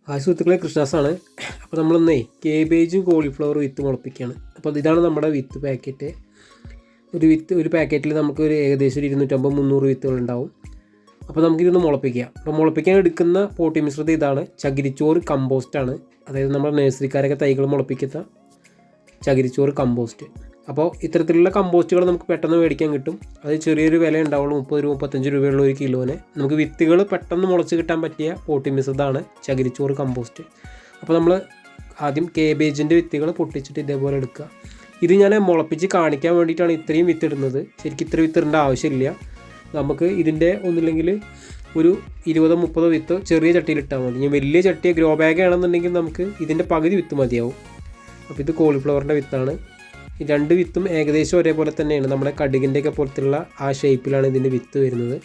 Hi സുഹൃത്തുക്കളെ, കൃഷ്ണാസാണ്. അപ്പോൾ നമ്മളിന്നേ കേബേജും കോളിഫ്ലവറും വിത്ത് മുളപ്പിക്കുകയാണ്. അപ്പോൾ ഇതാണ് നമ്മുടെ വിത്ത് പാക്കറ്റ്. ഒരു പാക്കറ്റിൽ നമുക്ക് ഏകദേശം 250-300 വിത്തുകളുണ്ടാവും. അപ്പോൾ നമുക്കിതൊന്ന് മുളപ്പിക്കാം. അപ്പോൾ മുളപ്പിക്കാൻ എടുക്കുന്ന പോട്ടി മിശ്രിതം ഇതാണ്. ചകിരിച്ചോറ് കമ്പോസ്റ്റാണ്. അതായത് നമ്മുടെ നഴ്സറിക്കാരൊക്കെ തൈകൾ മുളപ്പിക്കുന്ന ചകിരിച്ചോറ് കമ്പോസ്റ്റ്. അപ്പോൾ ഇത്തരത്തിലുള്ള കമ്പോസ്റ്റുകൾ നമുക്ക് പെട്ടെന്ന് മേടിക്കാൻ കിട്ടും. അത് ചെറിയൊരു വില ഉണ്ടാവുള്ളൂ, 30 രൂപ 35 രൂപയുള്ള ഒരു കിലോന്. നമുക്ക് വിത്തുകൾ പെട്ടെന്ന് മുളച്ച് കിട്ടാൻ പറ്റിയ പോട്ടി മിശ്രിതമാണ് ചകിരിച്ചോറ് കമ്പോസ്റ്റ്. അപ്പോൾ നമ്മൾ ആദ്യം കേബേജിൻ്റെ വിത്തുകൾ പൊട്ടിച്ചിട്ട് ഇതേപോലെ എടുക്കുക. ഇത് ഞാൻ മുളപ്പിച്ച് കാണിക്കാൻ വേണ്ടിയിട്ടാണ് ഇത്രയും വിത്ത് ഇടുന്നത്. ശരിക്കും ഇത്ര വിത്ത് ഇടേണ്ട ആവശ്യമില്ല. നമുക്ക് ഇതിൻ്റെ ഒന്നില്ലെങ്കിൽ ഒരു 20-30 വിത്ത് ചെറിയ ചട്ടിയിൽ ഇട്ടാൽ മതി. ഞാൻ വലിയ ചട്ടി ഗ്രോ ബാഗ് ആണെന്നുണ്ടെങ്കിൽ നമുക്ക് ഇതിൻ്റെ പകുതി വിത്ത് മതിയാവും. അപ്പോൾ ഇത് കോളിഫ്ലവറിൻ്റെ വിത്താണ്. ഈ രണ്ട് വിത്തും ഏകദേശം ഒരേപോലെ തന്നെയാണ്. നമ്മുടെ കടുകിൻ്റെയൊക്കെ പോലത്തുള്ള ആ ഷേപ്പിലാണ് ഇതിൻ്റെ വിത്ത് വരുന്നത്.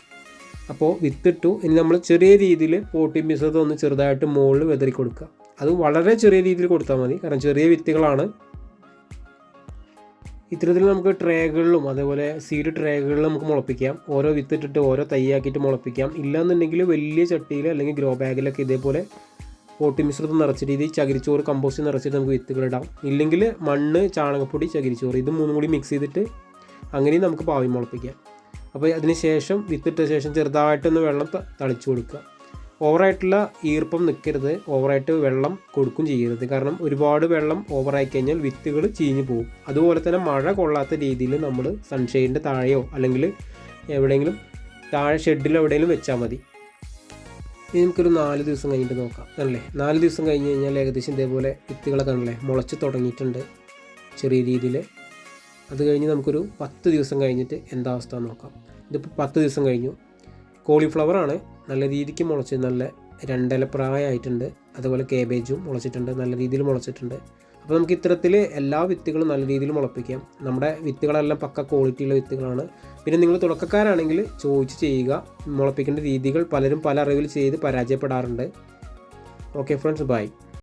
അപ്പോൾ വിത്തിട്ടു. ഇനി നമ്മൾ ചെറിയ രീതിയിൽ പോട്ടി മിശ്രിതം ഒന്ന് ചെറുതായിട്ട് മുകളിൽ വെതറി കൊടുക്കുക. അത് വളരെ ചെറിയ രീതിയിൽ കൊടുത്താൽ മതി, കാരണം ചെറിയ വിത്തുകളാണ്. ഇത്തരത്തിൽ നമുക്ക് ട്രേകളിലും അതേപോലെ സീഡ് ട്രേകളിലും നമുക്ക് മുളപ്പിക്കാം. ഓരോ വിത്തിട്ടിട്ട് ഓരോ തൈയാക്കിയിട്ട് മുളപ്പിക്കാം. ഇല്ലാന്നുണ്ടെങ്കിൽ വലിയ ചട്ടിയിൽ അല്ലെങ്കിൽ ഗ്രോ ബാഗിലൊക്കെ ഇതേപോലെ പോട്ടി മിശ്രിതം നിറച്ച രീതി ചകിരിച്ചോറ് കമ്പോസ്റ്റ് നിറച്ചിട്ട് നമുക്ക് വിത്തുകളിടാം. ഇല്ലെങ്കിൽ മണ്ണ്, ചാണകപ്പൊടി, ചകിരിച്ചോറ് ഇത് മൂന്നും കൂടി മിക്സ് ചെയ്തിട്ട് അങ്ങനെയും നമുക്ക് പാവി മുളപ്പിക്കാം. അപ്പോൾ അതിന് ശേഷം വിത്തിട്ട ശേഷം ചെറുതായിട്ടൊന്ന് വെള്ളം തളിച്ചു കൊടുക്കുക. ഓവറായിട്ടുള്ള ഈർപ്പം നിൽക്കരുത്, ഓവറായിട്ട് വെള്ളം കൊടുക്കും ചെയ്യരുത്. കാരണം ഒരുപാട് വെള്ളം ഓവറായി കഴിഞ്ഞാൽ വിത്തുകൾ ചീഞ്ഞു പോകും. അതുപോലെ തന്നെ മഴ കൊള്ളാത്ത രീതിയിൽ നമ്മൾ സൺഷെയ്ഡിൻ്റെ താഴെയോ അല്ലെങ്കിൽ എവിടെയെങ്കിലും താഴെ ഷെഡിൽ എവിടെയെങ്കിലും വെച്ചാൽ മതി. ഇനി നമുക്കൊരു 4 ദിവസം കഴിഞ്ഞിട്ട് നോക്കാം. അല്ലേ, 4 ദിവസം കഴിഞ്ഞ് കഴിഞ്ഞാൽ ഏകദേശം ഇതേപോലെ വിത്തുകളൊക്കെ ആണല്ലേ മുളച്ച് തുടങ്ങിയിട്ടുണ്ട് ചെറിയ രീതിയിൽ. അത് കഴിഞ്ഞ് നമുക്കൊരു 10 ദിവസം കഴിഞ്ഞിട്ട് എന്താ അവസ്ഥ നോക്കാം. ഇതിപ്പോൾ 10 ദിവസം കഴിഞ്ഞു. കോളിഫ്ലവറാണ് നല്ല രീതിക്ക് മുളച്ച്, നല്ല 2 ഇല പ്രായമായിട്ടുണ്ട്. അതുപോലെ കേബേജും മുളച്ചിട്ടുണ്ട്, നല്ല രീതിയിൽ മുളച്ചിട്ടുണ്ട്. അപ്പോൾ നമുക്ക് ഇത്തരത്തിൽ എല്ലാ വിത്തുകളും നല്ല രീതിയിൽ മുളപ്പിക്കാം. നമ്മുടെ വിത്തുകളെല്ലാം പക്ക ക്വാളിറ്റിയുള്ള വിത്തുകളാണ്. പിന്നെ നിങ്ങൾ തുടക്കക്കാരാണെങ്കിൽ ചോദിച്ച് ചെയ്യുക. മുളപ്പിക്കേണ്ട രീതികൾ പലരും പല അറിവിൽ ചെയ്ത് പരാജയപ്പെടാറുണ്ട്. Okay friends, by.